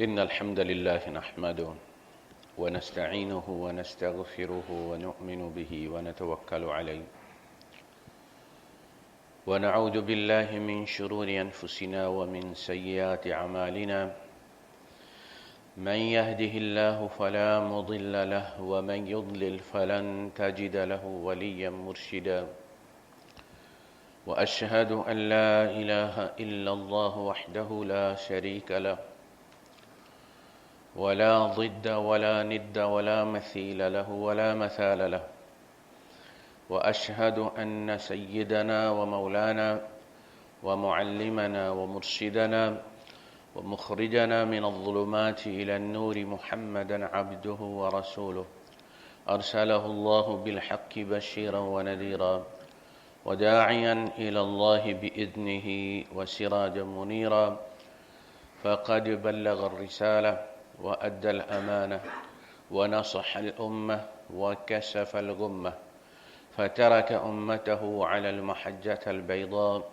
إن الحمد لله نحمده ونستعينه ونستغفره ونؤمن به ونتوكل عليه ونعوذ بالله من شرور أنفسنا ومن سيئات أعمالنا من يهده الله فلا مضل له ومن يضلل فلن تجد له وليا مرشدا وأشهد أن لا إله إلا الله وحده لا شريك له ولا ضد ولا ند ولا مثيل له ولا مثال له وأشهد أن سيدنا ومولانا ومعلمنا ومرشدنا ومخرجنا من الظلمات إلى النور محمدا عبده ورسوله أرسله الله بالحق بشيرا ونذيرا وداعيا إلى الله بإذنه وسراجا منيرا فقد بلغ الرسالة وأدى الأمانة ونصح الأمة وكشف الغمة فترك أمته على المحجة البيضاء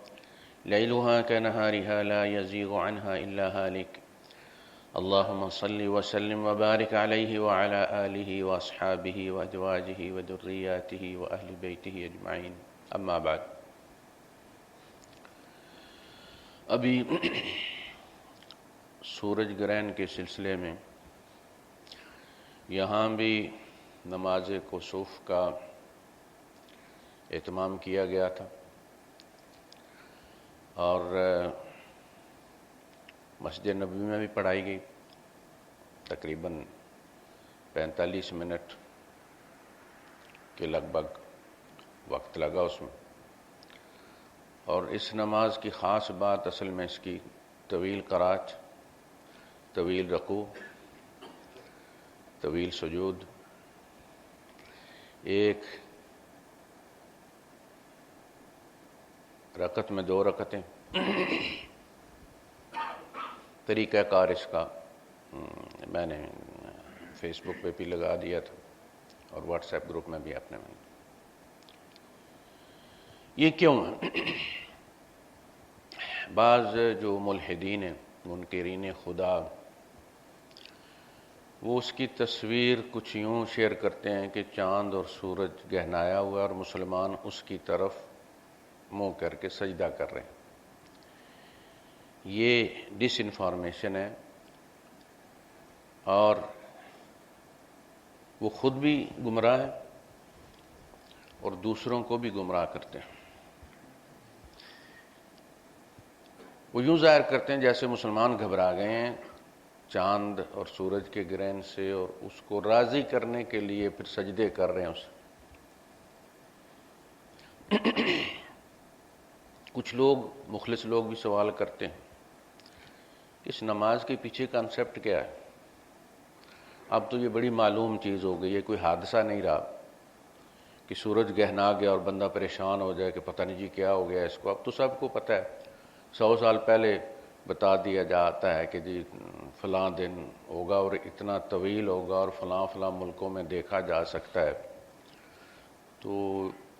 ليلها كنهارها لا يزيغ عنها إلا هالك اللهم صل وسلم وبارك عليه وعلى آله وأصحابه وأزواجه وذرياته وأهل بيته أجمعين أما بعد ابھی سورج گرہن کے سلسلے میں یہاں بھی نماز کسوف کا اہتمام کیا گیا تھا اور مسجد نبوی میں بھی پڑھائی گئی تقریباً 45 منٹ کے لگ بھگ وقت لگا اس میں اور اس نماز کی خاص بات اصل میں اس کی طویل قرات طویل رکوع طویل سجود ایک رکعت میں 2 رکعتیں طریقہ کار اس کا میں نے فیس بک پہ بھی لگا دیا تھا اور واٹس ایپ گروپ میں بھی اپنے میں یہ کیوں ہے بعض جو ملحدین ہیں منکرین خدا وہ اس کی تصویر کچھ یوں شیئر کرتے ہیں کہ چاند اور سورج گہنایا ہوا اور مسلمان اس کی طرف منہ کر کے سجدہ کر رہے ہیں یہ ڈس انفارمیشن ہے اور وہ خود بھی گمراہ ہے اور دوسروں کو بھی گمراہ کرتے ہیں وہ یوں ظاہر کرتے ہیں جیسے مسلمان گھبرا گئے ہیں چاند اور سورج کے گرہن سے اور اس کو راضی کرنے کے لیے پھر سجدے کر رہے ہیں اسے کچھ لوگ مخلص لوگ بھی سوال کرتے ہیں کہ اس نماز کے پیچھے کانسیپٹ کیا ہے اب تو یہ بڑی معلوم چیز ہو گئی ہے کوئی حادثہ نہیں رہا کہ سورج گہنا گیا اور بندہ پریشان ہو جائے کہ پتہ نہیں جی کیا ہو گیا اس کو اب تو سب کو پتہ ہے 100 سال پہلے بتا دیا جاتا ہے کہ جی فلاں دن ہوگا اور اتنا طویل ہوگا اور فلاں فلاں ملکوں میں دیکھا جا سکتا ہے تو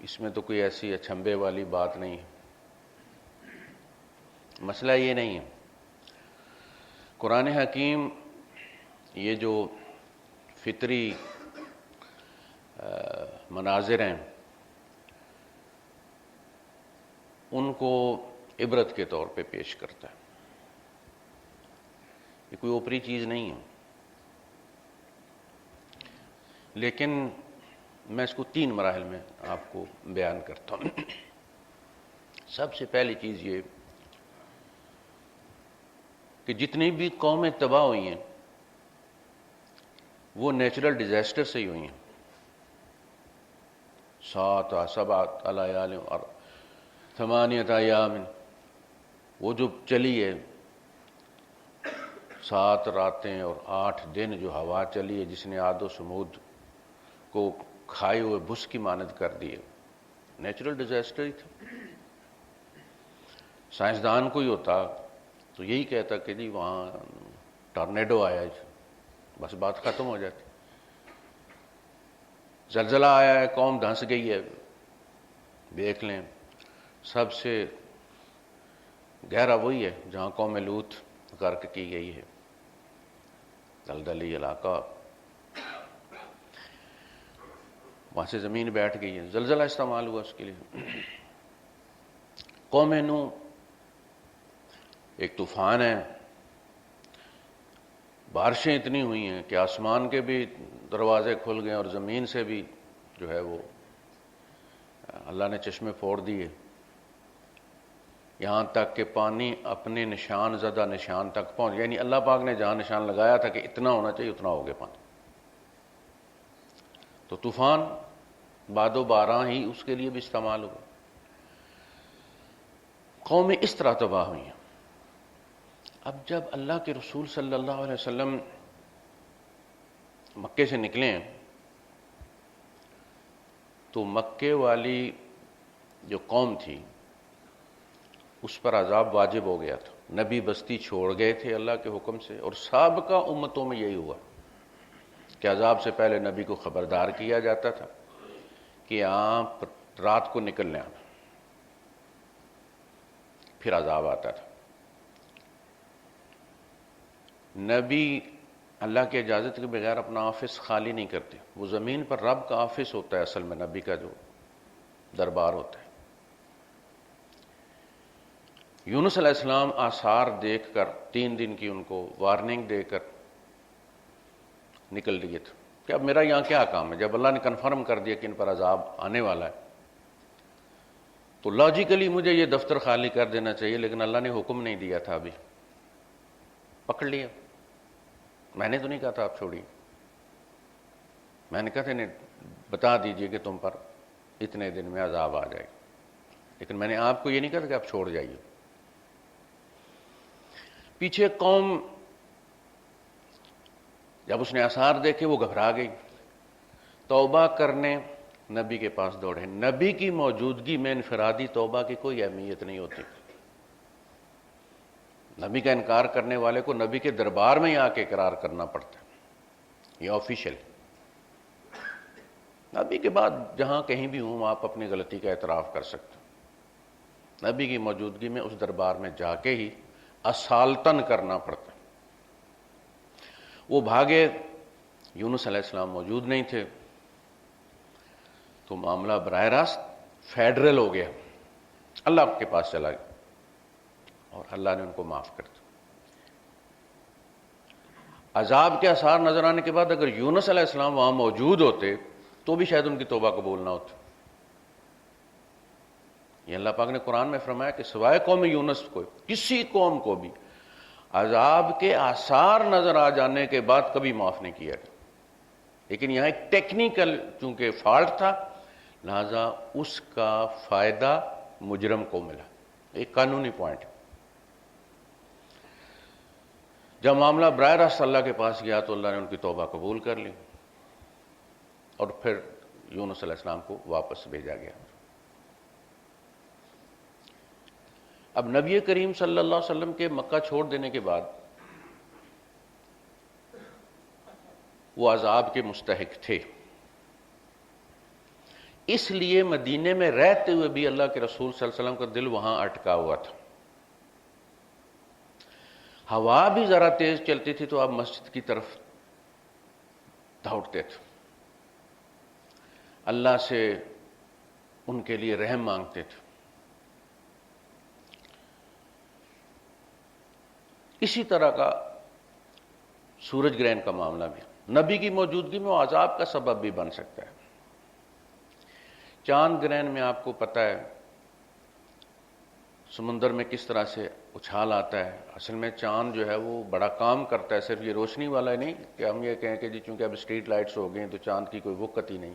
اس میں تو کوئی ایسی اچھمبے والی بات نہیں ہے مسئلہ یہ نہیں ہے قرآن حکیم یہ جو فطری مناظر ہیں ان کو عبرت کے طور پہ پیش کرتا ہے یہ کوئی اوپری چیز نہیں ہے لیکن میں اس کو 3 مراحل میں آپ کو بیان کرتا ہوں سب سے پہلی چیز یہ کہ جتنی بھی قومیں تباہ ہوئی ہیں وہ نیچرل ڈیزاسٹر سے ہی ہوئی ہیں 7 لیال اور 8 ایام وہ جو چلی ہے 7 راتیں اور 8 دن جو ہوا چلی ہے جس نے عاد و سمود کو کھائے ہوئے بھس کی مانند کر دی ہے نیچرل ڈیزاسٹر ہی تھا سائنسدان کوئی ہوتا تو یہی کہتا کہ جی وہاں ٹارنیڈو آیا ہے بس بات ختم ہو جاتی زلزلہ آیا ہے قوم دھنس گئی ہے دیکھ لیں سب سے گہرا وہی ہے جہاں قوم لوط غرق کی گئی ہے دلدلی علاقہ، وہاں سے زمین بیٹھ گئی ہے، زلزلہ استعمال ہوا اس کے لیے۔ قوم نوح ایک طوفان ہے، بارشیں اتنی ہوئی ہیں کہ آسمان کے بھی دروازے کھل گئے اور زمین سے بھی جو ہے وہ اللہ نے چشمے پھوڑ دیے، یہاں تک کہ پانی اپنے نشان زدہ نشان تک پہنچ، یعنی اللہ پاک نے جہاں نشان لگایا تھا کہ اتنا ہونا چاہیے اتنا ہو گیا پانی۔ تو طوفان باد و باران ہی اس کے لیے بھی استعمال ہوا۔ قومیں اس طرح تباہ ہوئی ہیں۔ اب جب اللہ کے رسول صلی اللہ علیہ وسلم مکے سے نکلے تو مکے والی جو قوم تھی اس پر عذاب واجب ہو گیا تھا، نبی بستی چھوڑ گئے تھے اللہ کے حکم سے، اور سابقہ امتوں میں یہی ہوا کہ عذاب سے پہلے نبی کو خبردار کیا جاتا تھا کہ آپ رات کو نکل لیں، پھر عذاب آتا تھا۔ نبی اللہ کی اجازت کے بغیر اپنا آفس خالی نہیں کرتے، وہ زمین پر رب کا آفس ہوتا ہے، اصل میں نبی کا جو دربار ہوتا ہے۔ یونس علیہ السلام آثار دیکھ کر 3 دن کی ان کو وارننگ دے کر نکل لیے تھے کہ اب میرا یہاں کیا کام ہے۔ جب اللہ نے کنفرم کر دیا کہ ان پر عذاب آنے والا ہے تو لاجیکلی مجھے یہ دفتر خالی کر دینا چاہیے، لیکن اللہ نے حکم نہیں دیا تھا، ابھی پکڑ لیا۔ میں نے تو نہیں کہا تھا آپ چھوڑیے، میں نے کہا تھا انہیں بتا دیجئے کہ تم پر اتنے دن میں عذاب آ جائے، لیکن میں نے آپ کو یہ نہیں کہا تھا کہ آپ چھوڑ جائیے۔ پیچھے قوم جب اس نے آثار دیکھے وہ گھبرا گئی، توبہ کرنے نبی کے پاس دوڑے۔ نبی کی موجودگی میں انفرادی توبہ کی کوئی اہمیت نہیں ہوتی۔ نبی کا انکار کرنے والے کو نبی کے دربار میں ہی آ کے اقرار کرنا پڑتا ہے، یہ آفیشیل۔ نبی کے بعد جہاں کہیں بھی ہوں آپ اپنی غلطی کا اعتراف کر سکتے ہیں، نبی کی موجودگی میں اس دربار میں جا کے ہی اصالتاً کرنا پڑتا ہے۔ وہ بھاگے، یونس علیہ السلام موجود نہیں تھے، تو معاملہ براہ راست فیڈرل ہو گیا، اللہ کے پاس چلا گیا اور اللہ نے ان کو معاف کر دیا۔ عذاب کے آثار نظر آنے کے بعد اگر یونس علیہ السلام وہاں موجود ہوتے تو بھی شاید ان کی توبہ قبول نہ ہوتی۔ یہ اللہ پاک نے قرآن میں فرمایا کہ سوائے قوم یونس کو کسی قوم کو بھی عذاب کے آثار نظر آ جانے کے بعد کبھی معاف نہیں کیا گیا، لیکن یہاں ایک ٹیکنیکل چونکہ فالٹ تھا لہذا اس کا فائدہ مجرم کو ملا، ایک قانونی پوائنٹ۔ جب معاملہ براہ راست اللہ کے پاس گیا تو اللہ نے ان کی توبہ قبول کر لی اور پھر یونس علیہ السلام کو واپس بھیجا گیا۔ اب نبی کریم صلی اللہ علیہ وسلم کے مکہ چھوڑ دینے کے بعد وہ عذاب کے مستحق تھے، اس لیے مدینے میں رہتے ہوئے بھی اللہ کے رسول صلی اللہ علیہ وسلم کا دل وہاں اٹکا ہوا تھا۔ ہوا بھی ذرا تیز چلتی تھی تو آپ مسجد کی طرف دوڑتے تھے، اللہ سے ان کے لیے رحم مانگتے تھے۔ اسی طرح کا سورج گرہن کا معاملہ بھی نبی کی موجودگی میں وہ عذاب کا سبب بھی بن سکتا ہے۔ چاند گرہن میں آپ کو پتہ ہے سمندر میں کس طرح سے اچھال آتا ہے۔ اصل میں چاند جو ہے وہ بڑا کام کرتا ہے، صرف یہ روشنی والا ہی نہیں کہ ہم یہ کہیں کہ جی چونکہ اب اسٹریٹ لائٹس ہو گئی ہیں تو چاند کی کوئی وقت ہی نہیں۔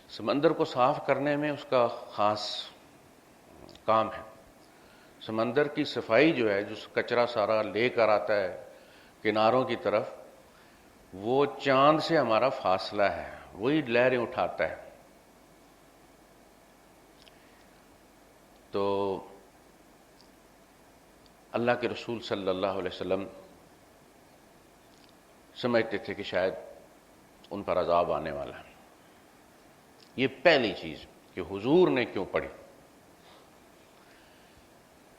سمندر کو صاف کرنے میں اس کا خاص کام ہے۔ سمندر کی صفائی جو ہے، جو کچرا سارا لے کر آتا ہے کناروں کی طرف، وہ چاند سے ہمارا فاصلہ ہے، وہی لہریں اٹھاتا ہے۔ تو اللہ کے رسول صلی اللہ علیہ وسلم سمجھتے تھے کہ شاید ان پر عذاب آنے والا ہے۔ یہ پہلی چیز کہ حضور نے کیوں پڑھی،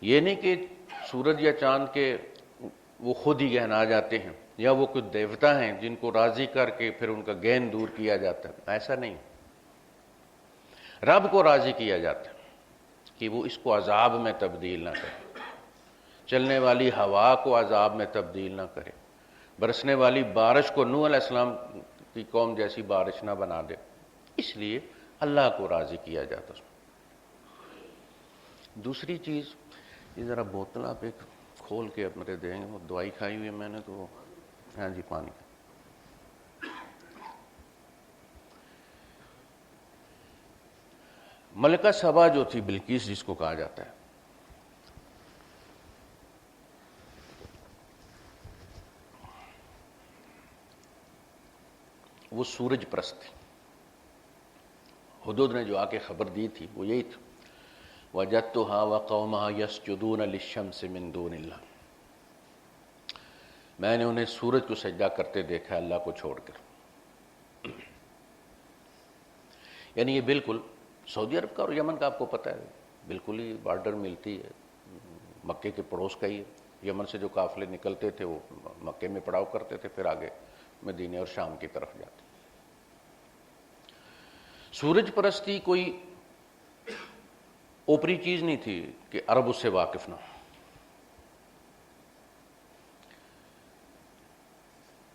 یہ نہیں کہ سورج یا چاند کے وہ خود ہی گہنا جاتے ہیں، یا وہ کچھ دیوتا ہیں جن کو راضی کر کے پھر ان کا گین دور کیا جاتا ہے، ایسا نہیں۔ رب کو راضی کیا جاتا ہے کہ وہ اس کو عذاب میں تبدیل نہ کرے، چلنے والی ہوا کو عذاب میں تبدیل نہ کرے، برسنے والی بارش کو نوح علیہ السلام کی قوم جیسی بارش نہ بنا دے، اس لیے اللہ کو راضی کیا جاتا ہے۔ دوسری چیز، یہ ذرا بوتل آپ ایک کھول کے میرے دیں گے، وہ دوائی کھائی ہوئی ہے میں نے تو، ہاں جی پانی۔ ملکہ سبا جو تھی، بلقیس جس کو کہا جاتا ہے، وہ سورج پرست تھی۔ ہدہد نے جو آ کے خبر دی تھی وہ یہی تھی، وَجَدتُّهَا وَقَوْمَهَا يَسْجُدُونَ لِلشَّمْسِ مِن دُونِ اللَّهِ، میں نے انہیں سورج کو سجدہ کرتے دیکھا اللہ کو چھوڑ کر۔ یعنی یہ بالکل سعودی عرب کا اور یمن کا آپ کو پتہ ہے، بالکل ہی بارڈر ملتی ہے، مکے کے پڑوس کا ہی ہے۔ یمن سے جو قافلے نکلتے تھے وہ مکے میں پڑاؤ کرتے تھے، پھر آگے مدینے اور شام کی طرف جاتے۔ سورج پرستی کوئی اوپری چیز نہیں تھی کہ عرب اس سے واقف نہ ہو۔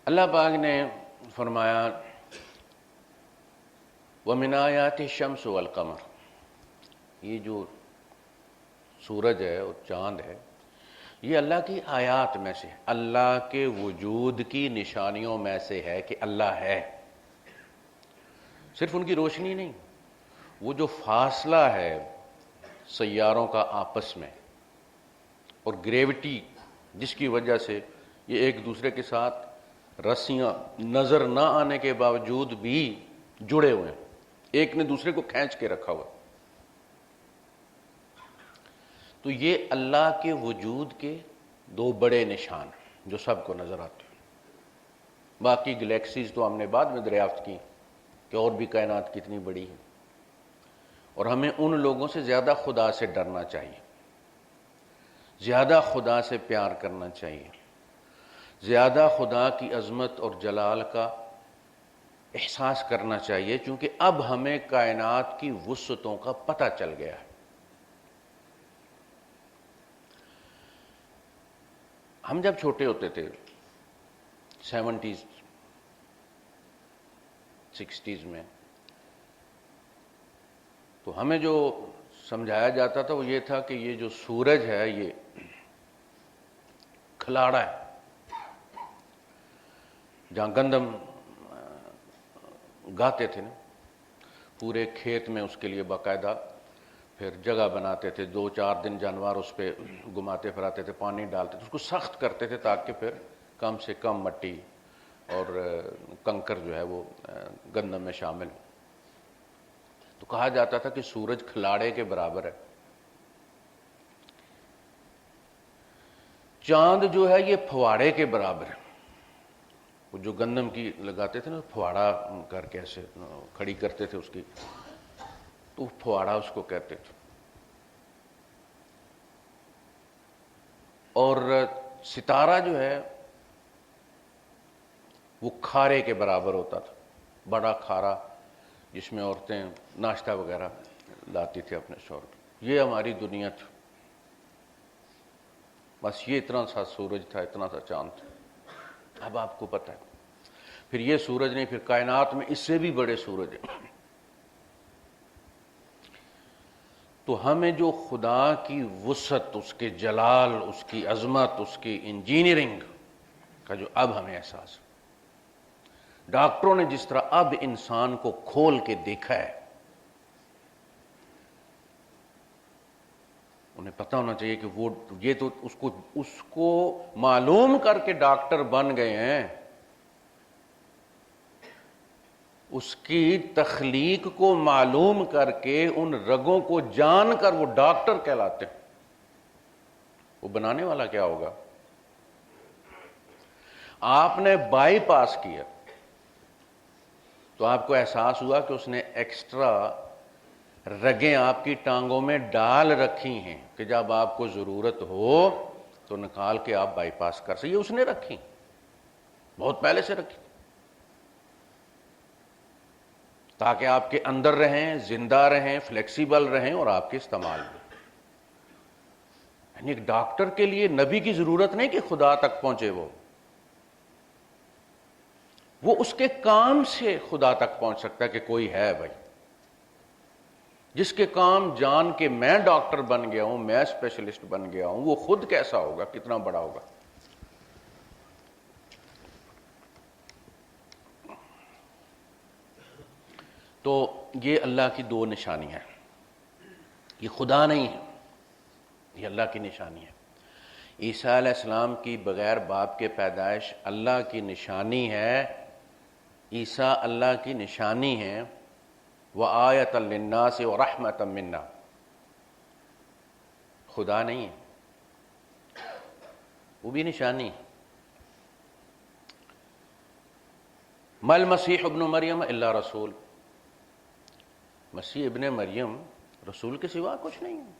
اللہ پاک نے فرمایا وَمِنْ آیَاتِهِ الشَّمْسُ وَالْقَمَرُ، یہ جو سورج ہے اور چاند ہے یہ اللہ کی آیات میں سے، اللہ کے وجود کی نشانیوں میں سے ہے کہ اللہ ہے۔ صرف ان کی روشنی نہیں، وہ جو فاصلہ ہے سیاروں کا آپس میں اور گریوٹی جس کی وجہ سے یہ ایک دوسرے کے ساتھ رسیاں نظر نہ آنے کے باوجود بھی جڑے ہوئے ہیں، ایک نے دوسرے کو کھینچ کے رکھا ہوا، تو یہ اللہ کے وجود کے دو بڑے نشان جو سب کو نظر آتے ہیں۔ باقی گلیکسیز تو ہم نے بعد میں دریافت کی کہ اور بھی کائنات کتنی بڑی ہے، اور ہمیں ان لوگوں سے زیادہ خدا سے ڈرنا چاہیے، زیادہ خدا سے پیار کرنا چاہیے، زیادہ خدا کی عظمت اور جلال کا احساس کرنا چاہیے، چونکہ اب ہمیں کائنات کی وسعتوں کا پتہ چل گیا ہے۔ ہم جب چھوٹے ہوتے تھے 70s 60s میں، تو ہمیں جو سمجھایا جاتا تھا وہ یہ تھا کہ یہ جو سورج ہے یہ کھلاڑا ہے، جہاں گندم گاتے تھے نا، پورے کھیت میں اس کے لیے باقاعدہ پھر جگہ بناتے تھے، 2-4 دن جانور اس پہ گھماتے پھراتے تھے، پانی ڈالتے تھے، اس کو سخت کرتے تھے تاکہ پھر کم سے کم مٹی اور کنکر جو ہے وہ گندم میں شامل ہو۔ تو کہا جاتا تھا کہ سورج کھلاڑے کے برابر ہے، چاند جو ہے یہ پھواڑے کے برابر ہے۔ وہ جو گندم کی لگاتے تھے نا، پھواڑا کر کے ایسے کھڑی کرتے تھے اس کی، تو پھواڑا اس کو کہتے تھے۔ اور ستارہ جو ہے وہ کھارے کے برابر ہوتا تھا، بڑا کھارا جس میں عورتیں ناشتہ وغیرہ لاتی تھی اپنے شوہر کو۔ یہ ہماری دنیا تھی، بس یہ اتنا سا سورج تھا، اتنا سا چاند تھا۔ اب آپ کو پتہ ہے پھر یہ سورج نہیں، پھر کائنات میں اس سے بھی بڑے سورج ہیں۔ تو ہمیں جو خدا کی وسعت، اس کے جلال، اس کی عظمت، اس کی انجینئرنگ کا جو اب ہمیں احساس، ڈاکٹروں نے جس طرح اب انسان کو کھول کے دیکھا ہے، انہیں پتہ ہونا چاہیے کہ وہ یہ تو اس کو معلوم کر کے ڈاکٹر بن گئے ہیں، اس کی تخلیق کو معلوم کر کے ان رگوں کو جان کر وہ ڈاکٹر کہلاتے ہیں۔ وہ بنانے والا کیا ہوگا؟ آپ نے بائی پاس کیا تو آپ کو احساس ہوا کہ اس نے ایکسٹرا رگیں آپ کی ٹانگوں میں ڈال رکھی ہیں کہ جب آپ کو ضرورت ہو تو نکال کے آپ بائی پاس کر سکیں، یہ اس نے رکھی۔ بہت پہلے سے رکھی تاکہ آپ کے اندر رہیں، زندہ رہیں، فلیکسیبل رہیں اور آپ کے استعمال میں. یعنی ایک ڈاکٹر کے لیے نبی کی ضرورت نہیں کہ خدا تک پہنچے، وہ اس کے کام سے خدا تک پہنچ سکتا ہے کہ کوئی ہے بھائی جس کے کام جان کے میں ڈاکٹر بن گیا ہوں، میں اسپیشلسٹ بن گیا ہوں، وہ خود کیسا ہوگا، کتنا بڑا ہوگا. تو یہ اللہ کی دو نشانی ہے. یہ خدا نہیں ہے، یہ اللہ کی نشانی ہے. عیسیٰ علیہ السلام کی بغیر باپ کے پیدائش اللہ کی نشانی ہے. عیسیٰ اللہ کی نشانی ہے. وآیۃ للناس ورحمۃ منا. خدا نہیں ہے، وہ بھی نشانی ہے. ما المسیح ابن مریم الا رسول. مسیح ابن مریم رسول کے سوا کچھ نہیں ہے.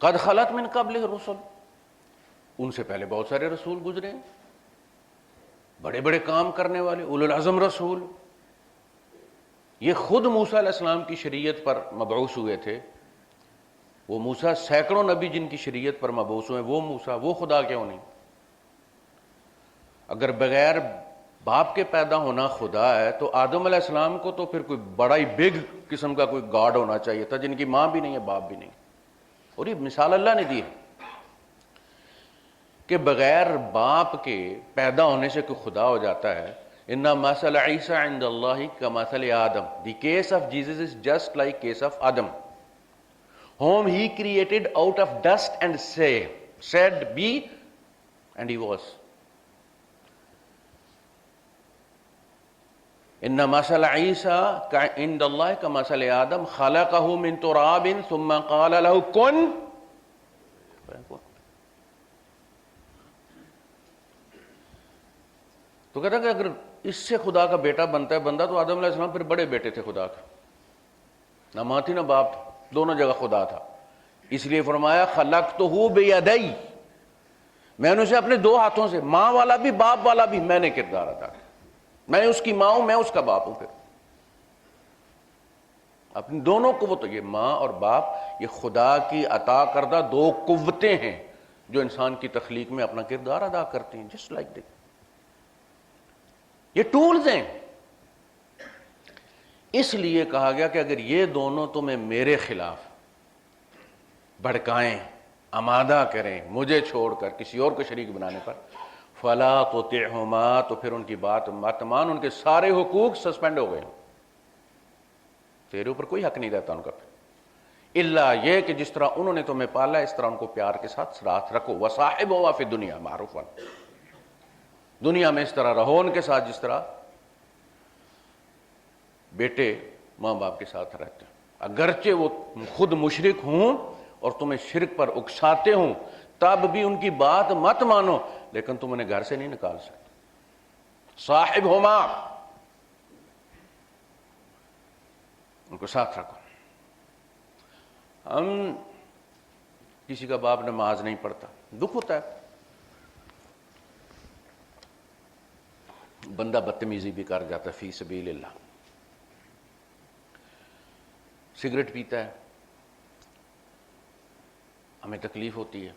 قد خلت من قبلہ الرسل. ان سے پہلے بہت سارے رسول گزرے ہیں، بڑے بڑے کام کرنے والے، اولو العزم رسول. یہ خود موسیٰ علیہ السلام کی شریعت پر مبعوث ہوئے تھے. وہ موسیٰ، سینکڑوں نبی جن کی شریعت پر مبعوث ہوئے، وہ موسیٰ، وہ خدا کیوں نہیں؟ اگر بغیر باپ کے پیدا ہونا خدا ہے تو آدم علیہ السلام کو تو پھر کوئی بڑا ہی بگ قسم کا کوئی گاڈ ہونا چاہیے تھا، جن کی ماں بھی نہیں ہے، باپ بھی نہیں. اور یہ مثال اللہ نے دی ہے کہ بغیر باپ کے پیدا ہونے سے کوئی خدا ہو جاتا ہے. اِنَّ مَثَلَ عِیسَىٰ عِنْدَ اللَّهِ كَمَثَلِ آدم. The case of Jesus is just like case of Adam, whom he created out of dust and said, be, and he was. إِنَّ مَثَلَ عِیسَىٰ عِنْدَ اللَّهِ كَمَثَلِ آدم خَلَقَهُ مِن تُرَابٍ ثُمَّ قَالَ لَهُ كُن. تو کہتا ہے کہ اگر اس سے خدا کا بیٹا بنتا ہے بندہ، تو آدم علیہ السلام پھر بڑے بیٹے تھے خدا کے. نہ ماں تھی نہ باپ تھا، دونوں جگہ خدا تھا. اس لیے فرمایا خلقتہ بیدی، میں نے اسے اپنے دو ہاتھوں سے، ماں والا بھی باپ والا بھی میں نے کردار ادا کیا. میں اس کی ماں ہوں، میں اس کا باپ ہوں. پھر اپنی دونوں قوتوں، یہ ماں اور باپ، یہ خدا کی عطا کردہ دو قوتیں ہیں جو انسان کی تخلیق میں اپنا کردار ادا کرتی ہیں. جسٹ لائک دیٹ، یہ ٹولز ہیں. اس لیے کہا گیا کہ اگر یہ دونوں تمہیں میرے خلاف بھڑکائیں، آمادہ کریں مجھے چھوڑ کر کسی اور کو شریک بنانے پر، فلا تطعہما، تو پھر ان کی بات مت مان. ان کے سارے حقوق سسپینڈ ہو گئے، تیرے اوپر کوئی حق نہیں رہتا ان کا. الا یہ کہ جس طرح انہوں نے تمہیں پالا اس طرح ان کو پیار کے ساتھ ساتھ رکھو. وصاحبہما فی الدنیا معروفا، دنیا میں اس طرح رہو ان کے ساتھ جس طرح بیٹے ماں باپ کے ساتھ رہتے ہیں. اگرچہ وہ خود مشرک ہوں اور تمہیں شرک پر اکساتے ہوں، تب بھی ان کی بات مت مانو، لیکن تم انہیں گھر سے نہیں نکال سکتے. صاحبہما، ان کو ساتھ رکھو. ہم کسی کا باپ نماز نہیں پڑھتا، دکھ ہوتا ہے. بندہ بدتمیزی بھی کر جاتا ہے فی سبیل اللہ، سگریٹ پیتا ہے، ہمیں تکلیف ہوتی ہے،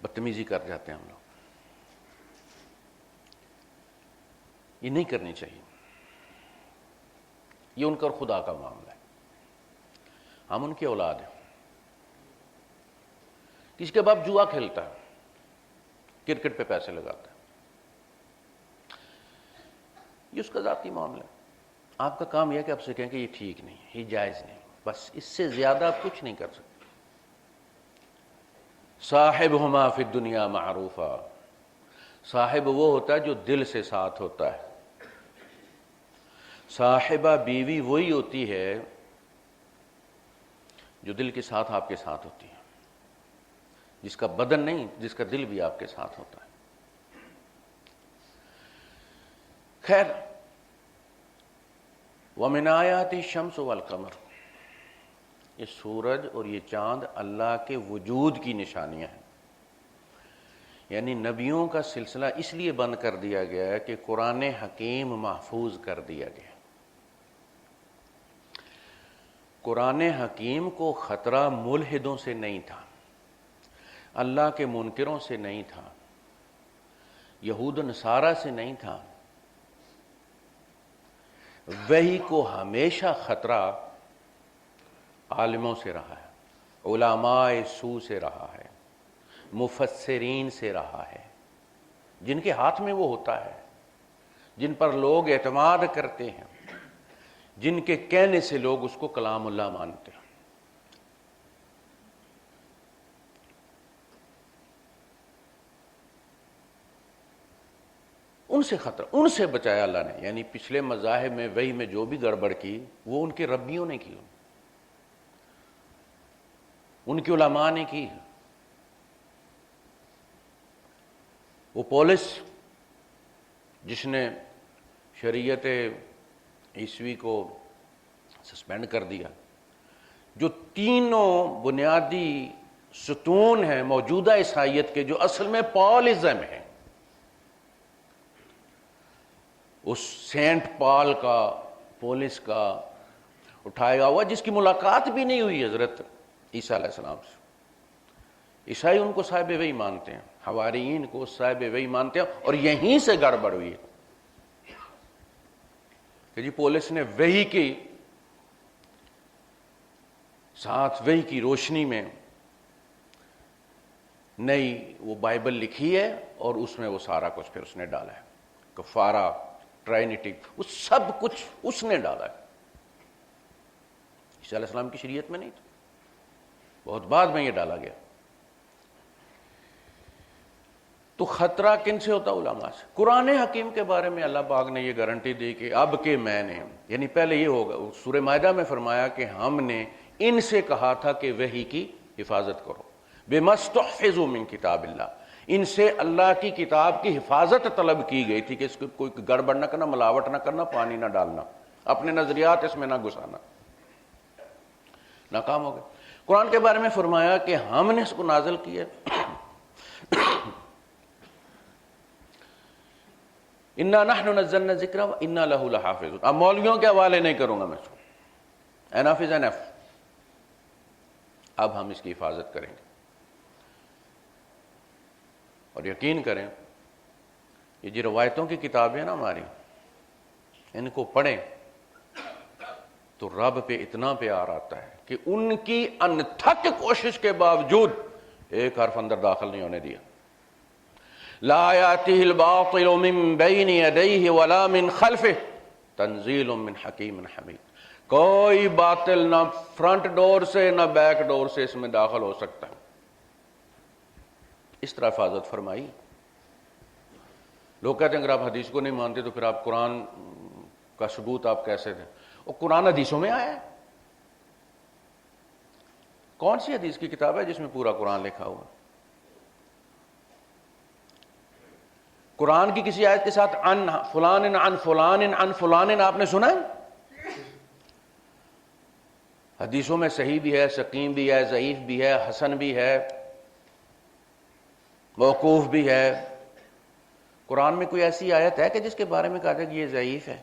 بدتمیزی کر جاتے ہیں ہم لوگ. یہ نہیں کرنی چاہیے. یہ ان کا اور خدا کا معاملہ ہے. ہم ان کی اولاد ہیں. کسی کے باپ جوا کھیلتا ہے، کرکٹ پہ پیسے لگاتا ہے، یہ اس کا ذاتی معاملہ ہے. آپ کا کام یہ ہے کہ آپ سے کہیں کہ یہ ٹھیک نہیں، یہ جائز نہیں، بس اس سے زیادہ آپ کچھ نہیں کر سکتے. صاحبہما فی الدنیا معروفا، صاحب وہ ہوتا ہے جو دل سے ساتھ ہوتا ہے. صاحبہ بیوی وہی ہوتی ہے جو دل کے ساتھ آپ کے ساتھ ہوتی ہے، جس کا بدن نہیں، جس کا دل بھی آپ کے ساتھ ہوتا ہے. خیر، وَمِنْ آیَاتِ الشَّمْسُ وَالْقَمَرُ، یہ سورج اور یہ چاند اللہ کے وجود کی نشانیاں ہیں. یعنی نبیوں کا سلسلہ اس لیے بند کر دیا گیا ہے کہ قرآن حکیم محفوظ کر دیا گیا. قرآن حکیم کو خطرہ ملحدوں سے نہیں تھا، اللہ کے منکروں سے نہیں تھا، یہود و نصارہ سے نہیں تھا. وحی کو ہمیشہ خطرہ عالموں سے رہا ہے، علماء سو سے رہا ہے، مفسرین سے رہا ہے، جن کے ہاتھ میں وہ ہوتا ہے، جن پر لوگ اعتماد کرتے ہیں، جن کے کہنے سے لوگ اس کو کلام اللہ مانتے ہیں. ان سے خطرہ، ان سے بچایا اللہ نے. یعنی پچھلے مذاہب میں وحی میں جو بھی گڑبڑ کی وہ ان کے ربیوں نے کی، ان کے علماء نے کی. وہ پولس جس نے شریعت عیسوی کو سسپینڈ کر دیا، جو تینوں بنیادی ستون ہیں موجودہ عیسائیت کے جو اصل میں پالزم ہیں، اس سینٹ پال کا، پولس کا اٹھایا ہوا، جس کی ملاقات بھی نہیں ہوئی حضرت عیسیٰ علیہ السلام سے. عیسائی ان کو صاحب وحی مانتے ہیں، حواریین کو صاحب وحی مانتے ہیں، اور یہیں سے گڑبڑ ہوئی ہے کہ جی پولس نے وحی کی ساتھ، وحی کی روشنی میں نئی وہ بائبل لکھی ہے، اور اس میں وہ سارا کچھ پھر اس نے ڈالا ہے، کفارہ، ٹرائنٹی، وہ سب کچھ اس نے ڈالا ہے. عیسیٰ علیہ السلام کی شریعت میں نہیں تھا، بہت بعد میں یہ ڈالا گیا. تو خطرہ کن سے ہوتا؟ علماء سے. قرآن حکیم کے بارے میں اللہ پاک نے یہ گارنٹی دی کہ اب کہ میں نے، یعنی پہلے یہ ہوگا، سورہ مائدہ میں فرمایا کہ ہم نے ان سے کہا تھا کہ وحی کی حفاظت کرو، بِمَا اسْتُحْفِظُوا مِن کتاب اللہ، ان سے اللہ کی کتاب کی حفاظت طلب کی گئی تھی کہ اس کو کوئی گڑبڑ نہ کرنا، ملاوٹ نہ کرنا، پانی نہ ڈالنا، اپنے نظریات اس میں نہ گھسانا. ناکام ہو گئے. قرآن کے بارے میں فرمایا کہ ہم نے اس کو نازل کیا، اِنَّا نَحْنُ نَزَّلْنَا الذِّكْرَ وَإِنَّا لَهُ لَحَافِظُونَ. اب مولویوں کے حوالے نہیں کروں گا میں اس کو، انف از انف. اب ہم اس کی حفاظت کریں گے. اور یقین کریں یہ جو روایتوں کی کتابیں نا ہماری، ان کو پڑھیں تو رب پہ اتنا پیار آتا ہے کہ ان کی انتھک کوشش کے باوجود ایک حرف اندر داخل نہیں ہونے دیا. لا یاتیہ الباطل من بین یدیہ ولا من خلفہ تنزیل من حکیم حمید. کوئی باطل نہ فرنٹ ڈور سے نہ بیک ڈور سے اس میں داخل ہو سکتا ہے. اس طرح حفاظت فرمائی. لوگ کہتے ہیں اگر آپ حدیث کو نہیں مانتے تو پھر آپ قرآن کا ثبوت آپ کیسے دیں؟ اور قرآن حدیثوں میں آیا ہے. کون سی حدیث کی کتاب ہے جس میں پورا قرآن لکھا ہوا؟ قرآن کی کسی آیت کے ساتھ عن فلان عن فلان عن فلان آپ نے سنا ہے؟ حدیثوں میں صحیح بھی ہے، سقیم بھی ہے، ضعیف بھی ہے، حسن بھی ہے، موقوف بھی ہے. قرآن میں کوئی ایسی آیت ہے کہ جس کے بارے میں کہا جائے کہ یہ ضعیف ہے؟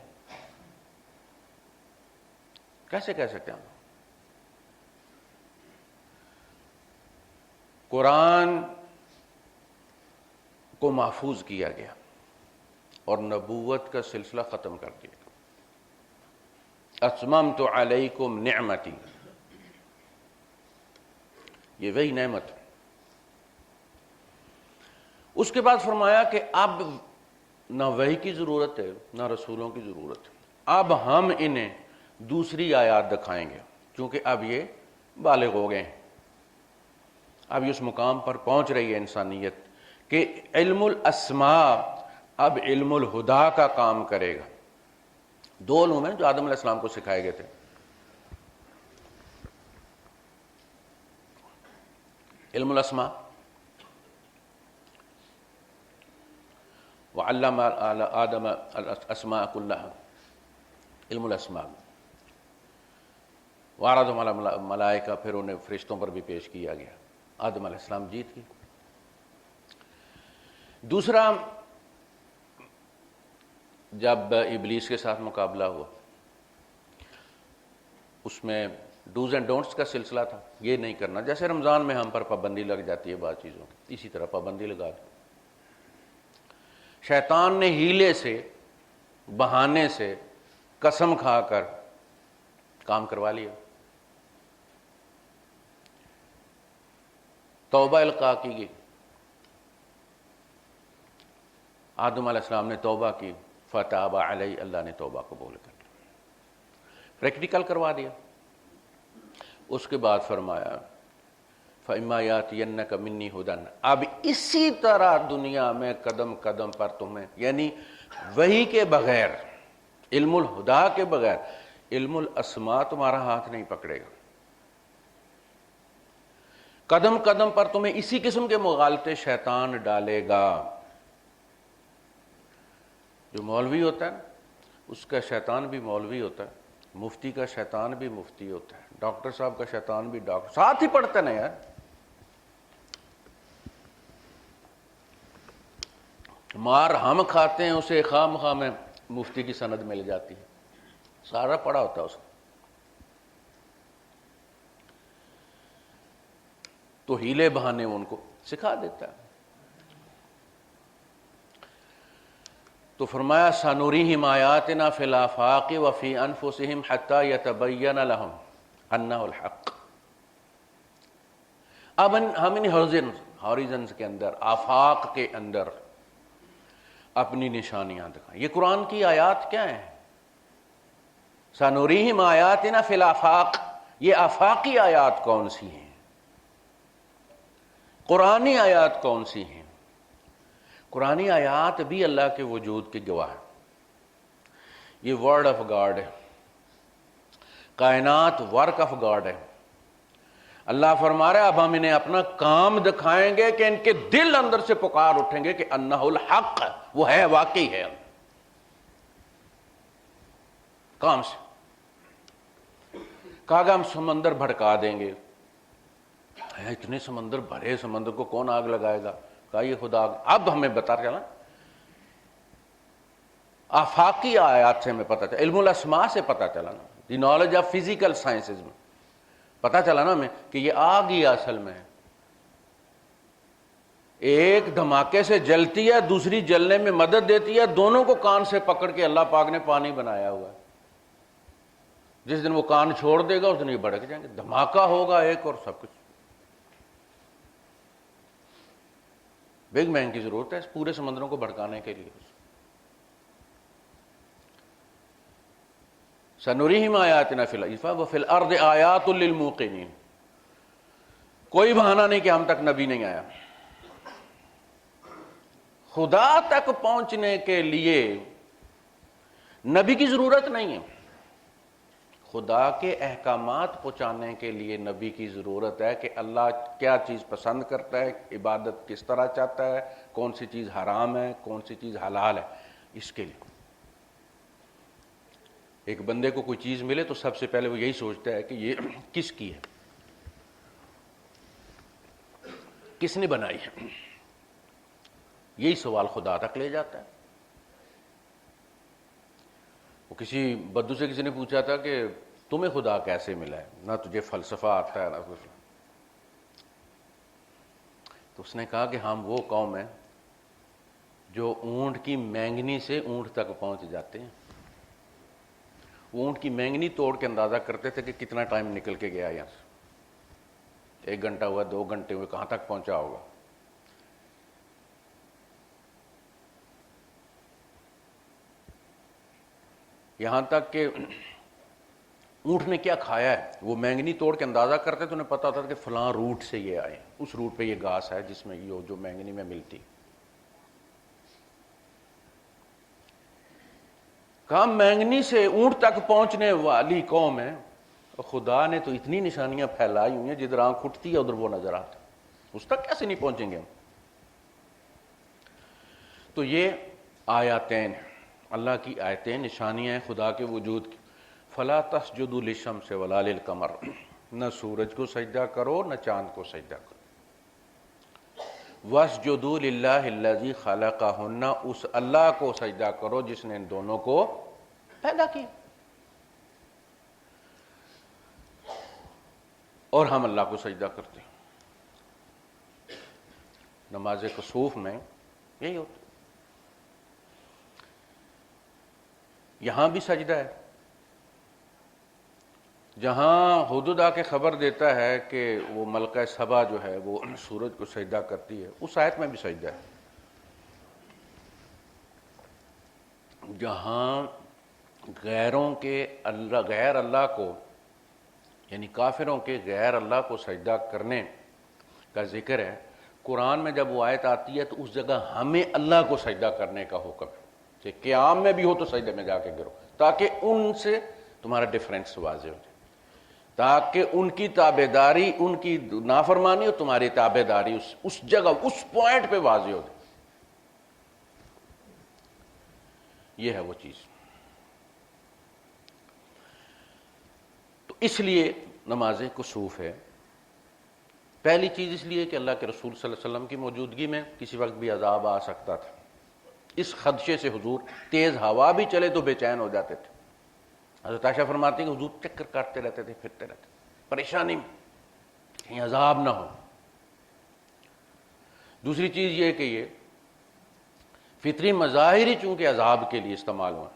کیسے کہہ سکتے ہیں ہم؟ قرآن کو محفوظ کیا گیا اور نبوت کا سلسلہ ختم کر دیا. اتممت علیکم نعمتی، یہ وہی نعمت. اس کے بعد فرمایا کہ اب نہ وحی کی ضرورت ہے نہ رسولوں کی ضرورت ہے، اب ہم انہیں دوسری آیات دکھائیں گے، کیونکہ اب یہ بالغ ہو گئے ہیں. اب یہ اس مقام پر پہنچ رہی ہے انسانیت کہ علم الاسماء اب علم الہدا کا کام کرے گا. دو علوم ہیں جو آدم علیہ السلام کو سکھائے گئے تھے. علم الاسماء، وعلم آدم الاسماء كلها، علم الاسماء. وعرض ملائکہ، پھر انہیں فرشتوں پر بھی پیش کیا گیا، آدم علیہ السلام جیت گئے۔ دوسرا، جب ابلیس کے ساتھ مقابلہ ہوا، اس میں ڈوز اینڈ ڈونٹس کا سلسلہ تھا، یہ نہیں کرنا، جیسے رمضان میں ہم پر پابندی لگ جاتی ہے بعض چیزوں کی، اسی طرح پابندی لگا دی۔ شیطان نے ہیلے سے، بہانے سے، قسم کھا کر کام کروا لیا۔ توبہ القاء کی گئی، آدم علیہ السلام نے توبہ کی، فتاب علیہ، اللہ نے توبہ قبول کر لی، پریکٹیکل کروا دیا۔ اس کے بعد فرمایا فَإِمَّا يَأْتِيَنَّكَ مِنِّي هُدًى، اب اسی طرح دنیا میں قدم قدم پر تمہیں، یعنی وحی کے بغیر، علم الہدا کے بغیر، علم الاسماء تمہارا ہاتھ نہیں پکڑے گا۔ قدم قدم پر تمہیں اسی قسم کے مغالطے شیطان ڈالے گا۔ جو مولوی ہوتا ہے نا، اس کا شیطان بھی مولوی ہوتا ہے، مفتی کا شیطان بھی مفتی ہوتا ہے، ڈاکٹر صاحب کا شیطان بھی ڈاکٹر، ساتھ ہی پڑھتے نا یار۔ مار ہم کھاتے ہیں، اسے خام خواہ میں مفتی کی سند مل جاتی ہے، سارا پڑھا ہوتا ہے اس کو۔ تو ہیلے بہانے ان کو سکھا دیتا ہے۔ تو فرمایا سَنُرِيهِمْ آيَاتِنَا فِي الْآفَاقِ وَفِي أَنفُسِهِمْ حَتَّى يَتَبَيَّنَ لَهُمْ أَنَّهُ الْحَقُّ۔ اب ہم ان ہاریزنز کے اندر، آفاق کے اندر اپنی نشانیاں دکھائیں۔ یہ قرآن کی آیات کیا ہیں؟ سَنُرِيهِمْ آيَاتِنَا فِي الْآفَاقِ، یہ آفاقی آیات کون سی ہیں؟ قرآنی آیات کون سی ہیں؟ قرآنی آیات بھی اللہ کے وجود کی گواہ ہے، یہ ورڈ آف گاڈ ہے، کائنات ورک آف گاڈ ہے۔ اللہ فرما رہا ہے اب ہم انہیں اپنا کام دکھائیں گے کہ ان کے دل اندر سے پکار اٹھیں گے کہ انہ الحق، وہ ہے، واقعی ہے۔ کام سے کہا کہ ہم سمندر بھڑکا دیں گے، اتنے سمندر بھرے، سمندر کو کون آگ لگائے گا؟ کہا یہ خدا۔ اب ہمیں بتا چلا، آفاقی آیات سے ہمیں پتا چلا، علم الاسماء سے پتا چلا نا، the knowledge of physical sciences میں پتا چلا نا ہمیں کہ یہ آگ ہی اصل میں ہے، ایک دھماکے سے جلتی ہے، دوسری جلنے میں مدد دیتی ہے، دونوں کو کان سے پکڑ کے اللہ پاک نے پانی بنایا ہوا ہے۔ جس دن وہ کان چھوڑ دے گا اس دن یہ بھڑک جائیں گے، دھماکہ ہوگا ایک اور سب کچھ۔ بگ مین کی ضرورت ہے اس پورے سمندروں کو بھڑکانے کے لیے۔ سَنُرِيهِمْ آيَاتِنَا فِي الْآفَاقِ وَفِي الْأَرْضِ آيَاتٌ لِّلْمُوقِنِينَ۔ کوئی بہانہ نہیں کہ ہم تک نبی نہیں آیا۔ خدا تک پہنچنے کے لیے نبی کی ضرورت نہیں ہے، خدا کے احکامات پہنچانے کے لیے نبی کی ضرورت ہے کہ اللہ کیا چیز پسند کرتا ہے، عبادت کس طرح چاہتا ہے، کون سی چیز حرام ہے، کون سی چیز حلال ہے۔ اس کے لیے ایک بندے کو کوئی چیز ملے تو سب سے پہلے وہ یہی سوچتا ہے کہ یہ کس کی ہے، کس نے بنائی ہے، یہی سوال خدا تک لے جاتا ہے۔ وہ کسی بدو سے کسی نے پوچھا تھا کہ تمہیں خدا کیسے ملا ہے، نہ تجھے فلسفہ آتا ہے نہ کچھ، تو اس نے کہا کہ ہم وہ قوم ہیں جو اونٹ کی مینگنی سے اونٹ تک پہنچ جاتے ہیں۔ وہ اونٹ کی مینگنی توڑ کے اندازہ کرتے تھے کہ کتنا ٹائم نکل کے گیا یہاں سے، 1 گھنٹہ ہوا، 2 گھنٹے ہوئے، کہاں تک پہنچا ہوگا۔ یہاں تک کہ اونٹ نے کیا کھایا ہے وہ مینگنی توڑ کے اندازہ کرتے تو انہیں پتا ہوتا تھا کہ فلاں روٹ سے یہ آئے، اس روٹ پہ یہ گھاس ہے جس میں یہ جو مینگنی میں ملتی۔ کہا مینگنی سے اونٹ تک پہنچنے والی قوم ہے، خدا نے تو اتنی نشانیاں پھیلائی ہوئی ہیں جدھر آنکھ اٹھتی ہے ادھر وہ نظر آتا ہے، اس تک کیسے نہیں پہنچیں گے ہم؟ تو یہ آیاتین، اللہ کی آیتیں، نشانیاں ہیں خدا کے وجود کی۔ فلا تسجدوا للشمس ولا للقمر، نہ سورج کو سجدہ کرو نہ چاند کو سجدہ کرو. واسجدوا للہ الذی خلقہن، اس اللہ کو سجدہ کرو جس نے ان دونوں کو پیدا کیا. اور ہم اللہ کو سجدہ کرتے ہیں. نماز کسوف میں یہی ہوتا ہے. یہاں بھی سجدہ ہے. جہاں حدود آ کے خبر دیتا ہے کہ وہ ملکہ سبا جو ہے وہ سورج کو سجدہ کرتی ہے، اس آیت میں بھی سجدہ ہے. جہاں غیروں کے غیر اللہ کو، یعنی کافروں کے غیر اللہ کو سجدہ کرنے کا ذکر ہے، قرآن میں جب وہ آیت آتی ہے تو اس جگہ ہمیں اللہ کو سجدہ کرنے کا حکم ہے کہ قیام میں بھی ہو تو سجدے میں جا کے گرو، تاکہ ان سے تمہارا ڈفرینس واضح ہو جائے، تاکہ ان کی تابعداری، ان کی نافرمانی اور تمہاری تابعداری اس جگہ، اس پوائنٹ پہ واضح ہو جائے. یہ ہے وہ چیز. تو اس لیے نماز کسوف ہے. پہلی چیز اس لیے کہ اللہ کے رسول صلی اللہ علیہ وسلم کی موجودگی میں کسی وقت بھی عذاب آ سکتا تھا. اس خدشے سے حضور تیز ہوا بھی چلے تو بے چین ہو جاتے تھے. حضرت عائشہ فرماتی ہیں کہ حضور چکر کاٹتے رہتے تھے، پھرتے رہتے، پریشانی میں کہیں عذاب نہ ہو. دوسری چیز یہ کہ یہ فطری مظاہر ہی چونکہ عذاب کے لیے استعمال ہوا.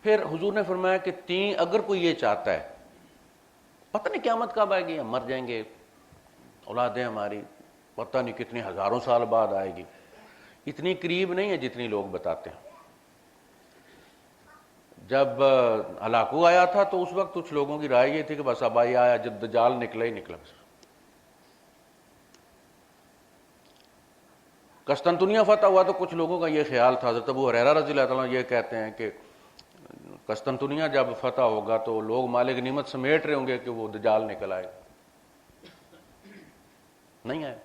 پھر حضور نے فرمایا کہ اگر کوئی یہ چاہتا ہے، پتہ نہیں قیامت کب آئے گی، ہم مر جائیں گے، اولادیں ہماری پتہ نہیں کتنی ہزاروں سال بعد آئے گی، اتنی قریب نہیں ہے جتنی لوگ بتاتے ہیں. جب ہلاکو آیا تھا تو اس وقت کچھ لوگوں کی رائے یہ تھی کہ بس اب آیا جب دجال نکلا ہی نکلا. قسطنطنیہ فتح ہوا تو کچھ لوگوں کا یہ خیال تھا، حضرت ابو ہریرہ رضی اللہ تعالیٰ یہ کہتے ہیں کہ قسطنطنیہ جب فتح ہوگا تو لوگ مال غنیمت سمیٹ رہے ہوں گے کہ وہ دجال نکل آئے. نہیں آئے.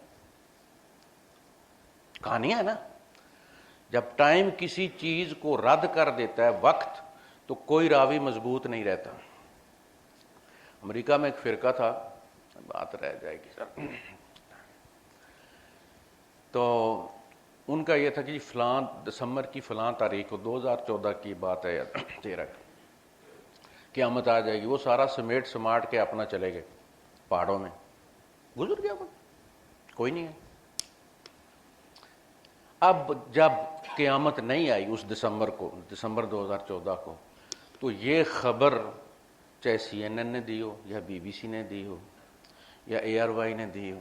کہانی ہے نا، جب ٹائم کسی چیز کو رد کر دیتا ہے، وقت، تو کوئی راوی مضبوط نہیں رہتا. امریکہ میں ایک فرقہ تھا، بات رہ جائے گی سر، تو ان کا یہ تھا کہ فلاں دسمبر کی فلاں تاریخ کو 2014 کی بات ہے، 13 قیامت آ جائے گی. وہ سارا سمیٹ سماٹ کے اپنا چلے گئے پہاڑوں میں. گزر گیا وہ، کوئی نہیں ہے. اب جب قیامت نہیں آئی اس دسمبر 2014 کو، تو یہ خبر چاہے CNN نے دی ہو یا BBC نے دی ہو یا ARY نے دی ہو،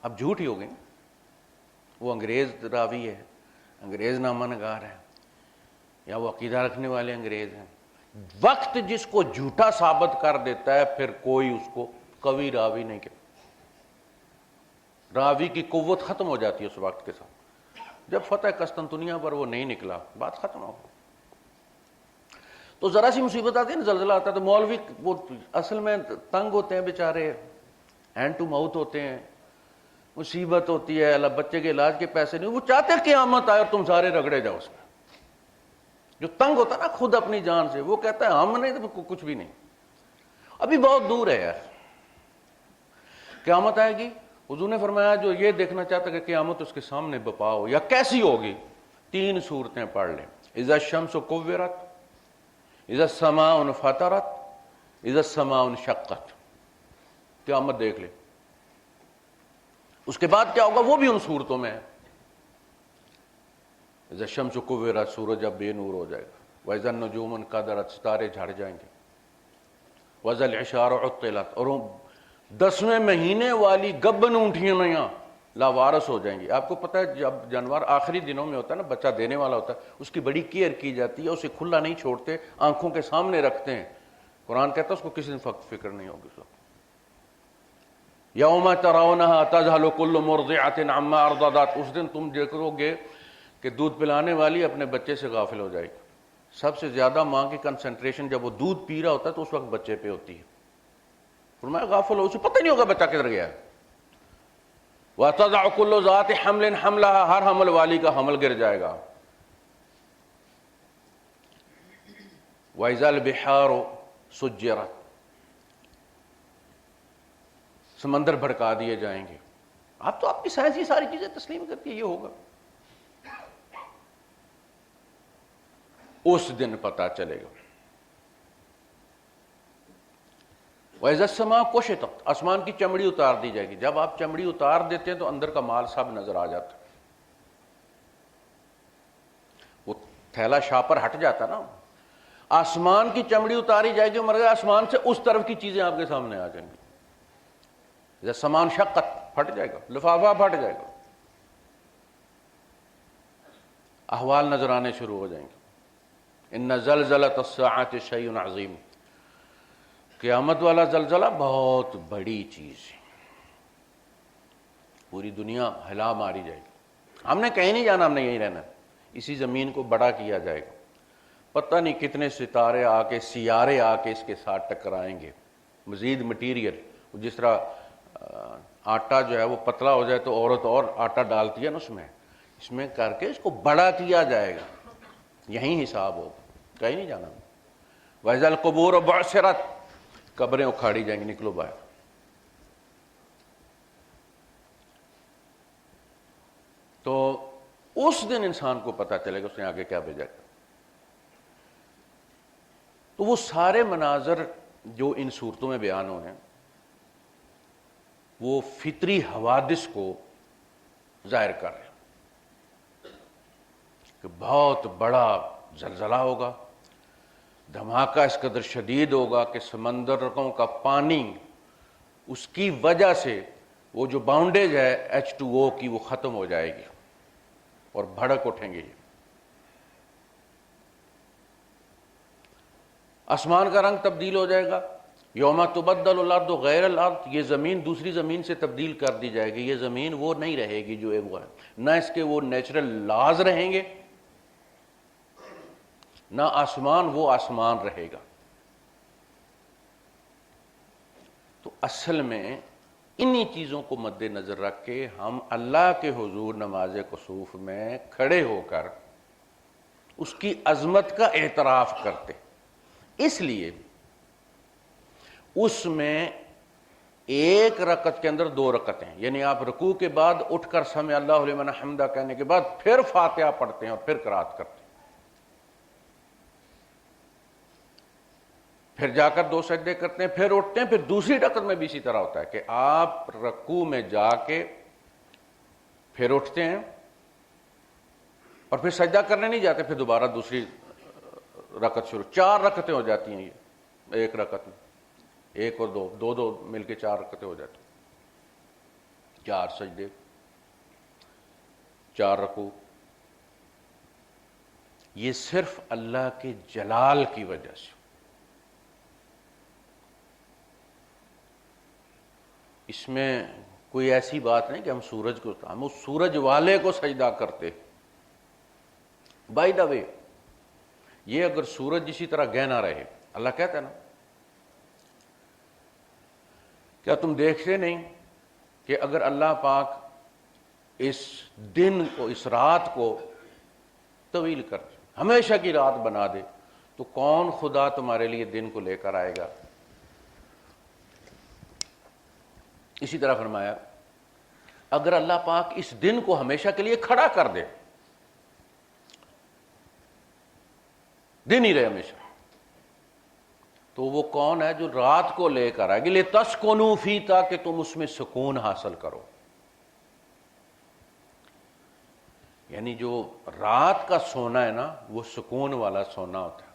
اب جھوٹ ہی ہو گئی. وہ انگریز راوی ہے، انگریز نامہ نگار ہے، یا وہ عقیدہ رکھنے والے انگریز ہیں. وقت جس کو جھوٹا ثابت کر دیتا ہے پھر کوئی اس کو قوی راوی نہیں کہتا. راوی کی قوت ختم ہو جاتی ہے اس وقت کے ساتھ. جب فتح قسطنطنیہ پر وہ نہیں نکلا، بات ختم ہو گئی. تو ذرا سی مصیبت آتی ہے نا، زلزلہ آتا ہے تو مولوی وہ اصل میں تنگ ہوتے ہیں بیچارے، ہینڈ ٹو ماؤتھ ہوتے ہیں، مصیبت ہوتی ہے، اللہ بچے کے علاج کے پیسے نہیں، وہ چاہتے قیامت آئے اور تم سارے رگڑے جاؤ اس میں. جو تنگ ہوتا ہے نا خود اپنی جان سے، وہ کہتا ہے ہم نہیں تو کچھ بھی نہیں، ابھی بہت دور ہے یار، قیامت آئے گی. حضور نے فرمایا جو یہ دیکھنا چاہتا کہ قیامت اس کے سامنے بپا ہو یا کیسی ہوگی، 3 صورتیں پڑھ لیں. اذا الشمس کورت، اذا السماء انفطرت، اذا السماء انشقت. قیامت دیکھ لے. اس کے بعد کیا ہوگا وہ بھی ان صورتوں میں ہے. اذا الشمس کورت، سورج اب بے نور ہو جائے گا. واذا النجوم انکدرت، ستارے جھڑ جائیں گے. واذا العشار عطلت، اور 10ویں مہینے والی گبن اونٹیاں لاوارث ہو جائیں گی. آپ کو پتہ ہے جب جانور آخری دنوں میں ہوتا ہے نا، بچہ دینے والا ہوتا ہے، اس کی بڑی کیئر کی جاتی ہے، اسے کھلا نہیں چھوڑتے، آنکھوں کے سامنے رکھتے ہیں. قرآن کہتا ہے اس کو کسی دن فکر نہیں ہوگی. یوم ترونھا تذہل کل مرضعۃ عما ارضعت، اس دن تم دیکھو گے کہ دودھ پلانے والی اپنے بچے سے غافل ہو جائے گی. سب سے زیادہ ماں کی کنسنٹریشن جب وہ دودھ پی رہا ہوتا ہے تو اس وقت بچے پہ ہوتی ہے. فرمایا غافل ہو، اسے پتہ نہیں ہوگا بچہ کدھر گیا ہے. وَتَضَعُ كُلُّ ذَاتِ حَمْلٍ حَمْلَهَا، ہر حمل والی کا حمل گر جائے گا. وَإِذَا الْبِحَارُ سُجِّرَتْ، سمندر بھڑکا دیے جائیں گے. آپ تو آپ کی سائنس ہی ساری چیزیں تسلیم کرتی ہے یہ ہوگا. اس دن پتا چلے گا. وَإِذَا السَّمَاءُ كُشِطَتْ، آسمان کی چمڑی اتار دی جائے گی. جب آپ چمڑی اتار دیتے ہیں تو اندر کا مال سب نظر آ جاتا ہے. وہ تھیلا شاپر ہٹ جاتا نا. آسمان کی چمڑی اتاری جائے گی، مگر آسمان سے اس طرف کی چیزیں آپ کے سامنے آ جائیں گی. جب سامان شقت پھٹ جائے گا، لفافہ پھٹ جائے گا، احوال نظر آنے شروع ہو جائیں گے. ان زلزلۃ الساعۃ شیء عظیم، قیامت والا زلزلہ بہت بڑی چیز ہے. پوری دنیا ہلا ماری جائے گی. ہم نے کہیں نہیں جانا، ہم نے یہیں رہنا. اسی زمین کو بڑا کیا جائے گا. پتہ نہیں کتنے ستارے آ کے، سیارے آ کے اس کے ساتھ ٹکرائیں گے. مزید مٹیریل، جس طرح آٹا جو ہے وہ پتلا ہو جائے تو عورت اور آٹا ڈالتی ہے نا اس میں کر کے اس کو بڑا کیا جائے گا. یہیں حساب ہوگا، کہیں نہیں جانا. وَإِذَا الْقُبُورُ بُعْثِرَتْ، قبریں اکھاڑی جائیں گی، نکلو باہر. تو اس دن انسان کو پتہ چلے گا اس نے آگے کیا بھیجا. تو وہ سارے مناظر جو ان صورتوں میں بیان ہوئے ہیں وہ فطری حوادث کو ظاہر کر رہے ہیں کہ بہت بڑا زلزلہ ہوگا، دھماکہ اس قدر شدید ہوگا کہ سمندروں کا پانی اس کی وجہ سے وہ جو باؤنڈیج ہے H2O کی وہ ختم ہو جائے گی اور بھڑک اٹھیں گے. آسمان کا رنگ تبدیل ہو جائے گا. یوم تبدل الارض غیر الارض، یہ زمین دوسری زمین سے تبدیل کر دی جائے گی. یہ زمین وہ نہیں رہے گی جو وہ ہے، نہ اس کے وہ نیچرل لاز رہیں گے، نہ آسمان وہ آسمان رہے گا. تو اصل میں انہی چیزوں کو مد نظر رکھ کے ہم اللہ کے حضور نماز کسوف میں کھڑے ہو کر اس کی عظمت کا اعتراف کرتے. اس لیے اس میں ایک رکعت کے اندر 2 رکعتیں، یعنی آپ رکوع کے بعد اٹھ کر سمع اللہ لمن حمدہ کہنے کے بعد پھر فاتحہ پڑھتے ہیں اور پھر قرات کرتے ہیں. پھر جا کر 2 سجدے کرتے ہیں، پھر اٹھتے ہیں. پھر دوسری رکعت میں بھی اسی طرح ہوتا ہے کہ آپ رکوع میں جا کے پھر اٹھتے ہیں اور پھر سجدہ کرنے نہیں جاتے، پھر دوبارہ دوسری رکعت شروع. 4 رکعتیں ہو جاتی ہیں یہ ایک رکعت میں. 1 اور 2 2 مل کے 4 رکعتیں ہو جاتی. 4 سجدے، 4 رکوع. یہ صرف اللہ کے جلال کی وجہ سے. اس میں کوئی ایسی بات نہیں کہ ہم سورج کو، ہم اس سورج والے کو سجدہ کرتے. بائی دا وے، یہ اگر سورج اسی طرح گہنا رہے، اللہ کہتا ہے نا کیا تم دیکھتے نہیں کہ اگر اللہ پاک اس دن کو، اس رات کو طویل کر دے، ہمیشہ کی رات بنا دے، تو کون خدا تمہارے لیے دن کو لے کر آئے گا. اسی طرح فرمایا اگر اللہ پاک اس دن کو ہمیشہ کے لیے کھڑا کر دے، دن ہی رہے ہمیشہ، تو وہ کون ہے جو رات کو لے کر آئے گی. لِتَسْكُنُوا فِيهِ، تاکہ تم اس میں سکون حاصل کرو. یعنی جو رات کا سونا ہے نا وہ سکون والا سونا ہوتا ہے.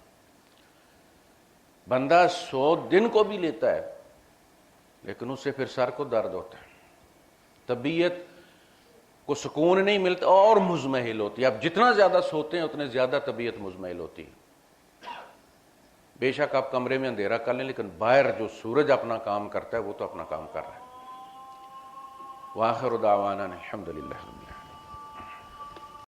بندہ دن کو بھی لیتا ہے لیکن اس سے پھر سر کو درد ہوتا ہے، طبیعت کو سکون نہیں ملتا اور مزمحل ہوتی ہے. اب جتنا زیادہ سوتے ہیں اتنے زیادہ طبیعت مزمحل ہوتی ہے. بے شک آپ کمرے میں اندھیرا کر لیں لیکن باہر جو سورج اپنا کام کرتا ہے وہ تو اپنا کام کر رہا ہے. وآخر دعوانا الحمدللہ.